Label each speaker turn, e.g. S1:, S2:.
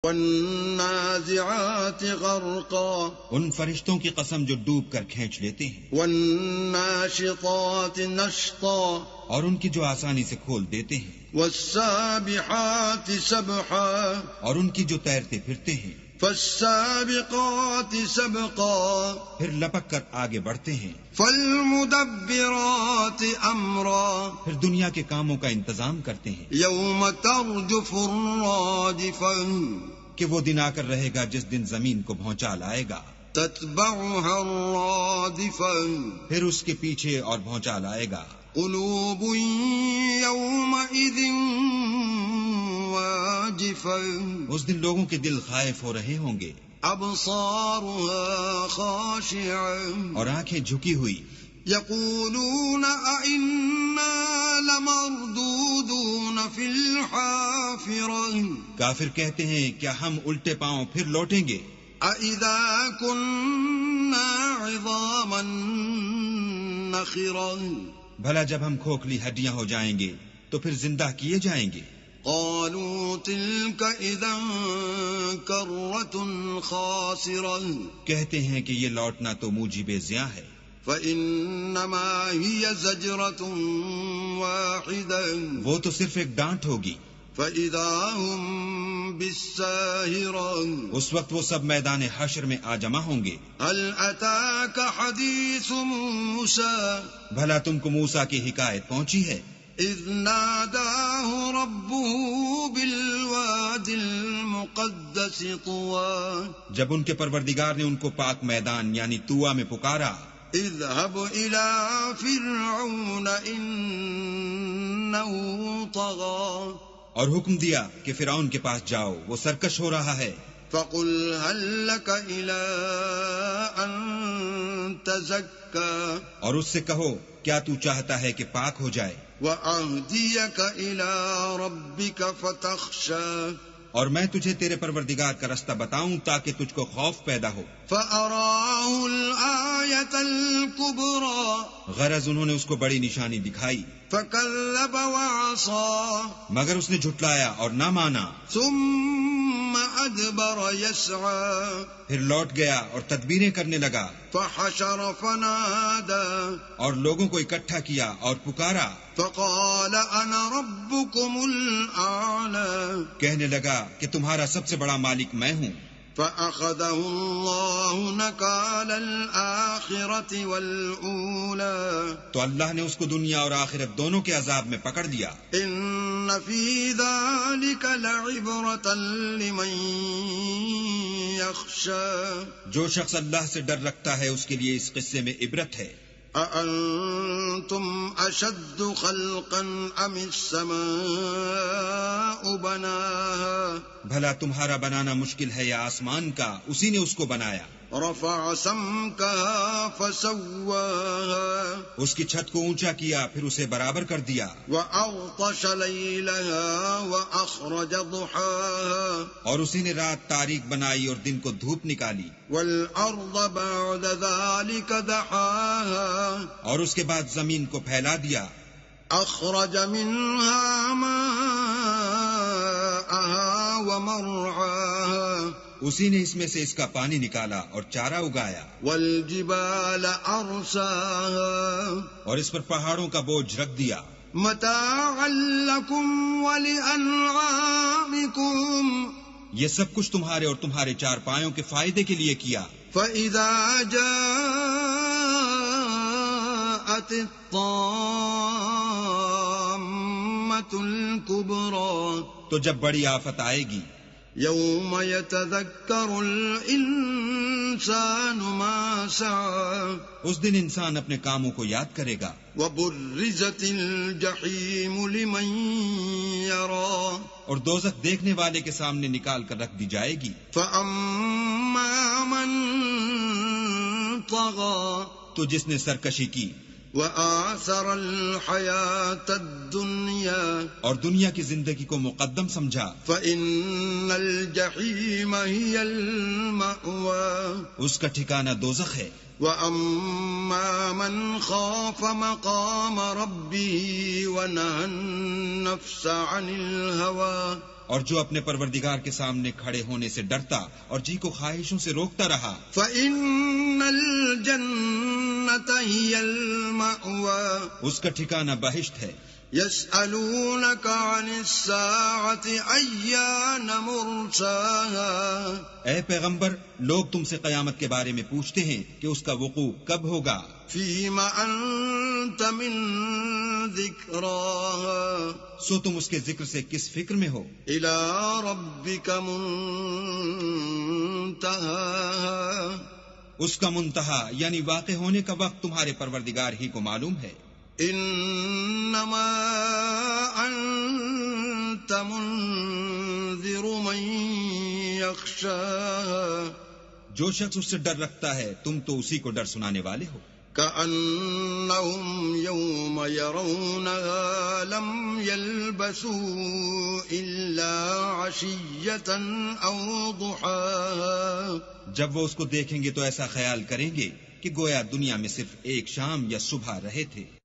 S1: والنازعات غرقا،
S2: ان فرشتوں کی قسم جو ڈوب کر کھینچ لیتے ہیں،
S1: والناشطات نشطا،
S2: اور ان کی جو آسانی سے کھول دیتے ہیں،
S1: والسابحات سبحا،
S2: اور ان کی جو تیرتے پھرتے ہیں،
S1: فالسابقات سبقا،
S2: پھر لپک کر آگے بڑھتے ہیں،
S1: فالمدبرات امرا،
S2: پھر دنیا کے کاموں کا انتظام کرتے ہیں،
S1: یوم ترجف الراجفہ،
S2: کہ وہ دن آ کر رہے گا جس دن زمین کو بھونچال آئے گا،
S1: تتبعها الرادفہ،
S2: پھر اس کے پیچھے اور بھونچال آئے گا،
S1: قلوب یومئذ واجفہ،
S2: اس دن لوگوں کے دل خائف ہو رہے ہوں گے،
S1: ابصارها خاشعہ،
S2: اور آنکھیں جھکی ہوئی،
S1: یقولون ائنا لمردودون فی الحافرہ،
S2: کافر کہتے ہیں کیا ہم الٹے پاؤں پھر لوٹیں گے،
S1: اذا کننا عظاما نخرا،
S2: بھلا جب ہم کھوکھلی ہڈیاں ہو جائیں گے تو پھر زندہ کیے جائیں گے،
S1: قالوا تلك اذا کرۃ خاسرہ،
S2: کہتے ہیں کہ یہ لوٹنا تو موجب زیاں ہے،
S1: فإنما هي زجرة واحدة،
S2: وہ تو صرف ایک ڈانٹ ہوگی،
S1: فإذا هم بالساهرة،
S2: اس وقت وہ سب میدان حشر میں آ جمع ہوں گے،
S1: هل أتاك حديث موسى،
S2: بھلا تم کو موسیٰ کی حکایت پہنچی ہے،
S1: إذ ناداه ربه بالواد المقدس طوى،
S2: جب ان کے پروردگار نے ان کو پاک میدان یعنی طویٰ میں پکارا،
S1: اذهب إلى فرعون إنه طغى،
S2: اور حکم دیا کہ فرعون کے پاس جاؤ وہ سرکش ہو رہا ہے،
S1: فقل هل لك إلى أن تزكى،
S2: اور اس سے کہو کیا تو چاہتا ہے کہ پاک ہو جائے،
S1: وأهديك إلى ربك فتخشى،
S2: اور میں تجھے تیرے پروردگار کا رستہ بتاؤں تاکہ تجھ کو خوف پیدا ہو،
S1: فأراه الآية الكبرى،
S2: غرض انہوں نے اس کو بڑی نشانی دکھائی،
S1: فكذب وعصى،
S2: مگر اس نے جھٹلایا اور نہ مانا،
S1: ثم أدبر يسعى،
S2: پھر لوٹ گیا اور تدبیریں کرنے لگا،
S1: فحشر فنادى،
S2: اور لوگوں کو اکٹھا کیا اور پکارا،
S1: فقال أنا ربكم الأعلى،
S2: کہنے لگا کہ تمہارا سب سے بڑا مالک میں ہوں،
S1: فأخذه الله نكال الآخرة والأولى،
S2: تو اللہ نے اس کو دنیا اور آخرت دونوں کے عذاب میں پکڑ لیا،
S1: إن في ذلك لعبرة لمن يخشى،
S2: جو شخص اللہ سے ڈر رکھتا ہے اس کے لیے اس قصے میں عبرت ہے،
S1: أأنتم أشد خلقا أم السماء بناها،
S2: بھلا تمہارا بنانا مشکل ہے یا آسمان کا، اسی نے اس کو بنایا،
S1: رفع سمكها فسواها،
S2: اس کی چھت کو اونچا کیا پھر اسے برابر کر دیا،
S1: وأغطش ليلها وأخرج ضحاها،
S2: اور اسی نے رات تاریک بنائی اور دن کو دھوپ نکالی،
S1: والأرض بعد ذلك دحاها،
S2: اور اس کے بعد زمین کو پھیلا دیا،
S1: أخرج منها ماءها ومرعاها،
S2: اسی نے اس میں سے اس کا پانی نکالا اور چارہ اگایا،
S1: والجبال أرساها،
S2: اور اس پر پہاڑوں کا بوجھ رکھ دیا،
S1: متاعا لكم ولأنعامكم،
S2: یہ سب کچھ تمہارے اور تمہارے چار پایوں کے فائدے کے لیے کیا،
S1: فإذا جاءت الطامة الكبرى،
S2: تو جب بڑی آفت آئے گی،
S1: يوم يتذكر الإنسان ما سعى،
S2: اس دن انسان اپنے کاموں کو یاد کرے گا،
S1: وبرزت الجحيم لمن يرى،
S2: اور دوزخ دیکھنے والے کے سامنے نکال کر رکھ دی جائے گی،
S1: فأما من طغى،
S2: تو جس نے سرکشی کی،
S1: وآثر الحياة الدنيا،
S2: اور دنیا کی زندگی کو مقدم سمجھا،
S1: فإن الجحيم هي المأوى،
S2: اس کا ٹھکانہ دوزخ ہے،
S1: وأما من خاف مقام ربه ونهى النفس عن الهوى،
S2: اور جو اپنے پروردگار کے سامنے کھڑے ہونے سے ڈرتا اور جی کو خواہشوں سے روکتا رہا،
S1: فَإِنَّ الْجَنَّةَ هِيَ الْمَأْوَى
S2: اس کا ٹھکانہ بہشت ہے۔
S1: يَسْأَلُونَكَ عَنِ السَّاعَةِ أَيَّانَ مُرْسَاهَا
S2: اے پیغمبر، لوگ تم سے قیامت کے بارے میں پوچھتے ہیں کہ اس کا وقوع کب ہوگا۔
S1: فِيمَ أَنْتَ مِنْ ذِكْرَاهَا
S2: سو تم اس کے ذکر سے کس فکر میں ہو؟
S1: إِلَى رَبِّكَ مُنْتَهَاهَا
S2: اس کا منتہا یعنی واقع ہونے کا وقت تمہارے پروردگار ہی کو معلوم ہے۔
S1: انما انت منذر من يخشاها
S2: جو شخص اس سے ڈر رکھتا ہے تم تو اسی کو ڈر سنانے والے ہو۔
S1: كأنهم يوم يرونها لم يلبثوا إلا عشية أو ضحاها
S2: جب وہ اس کو دیکھیں گے تو ایسا خیال کریں گے کہ گویا دنیا میں صرف ایک شام یا صبح رہے تھے۔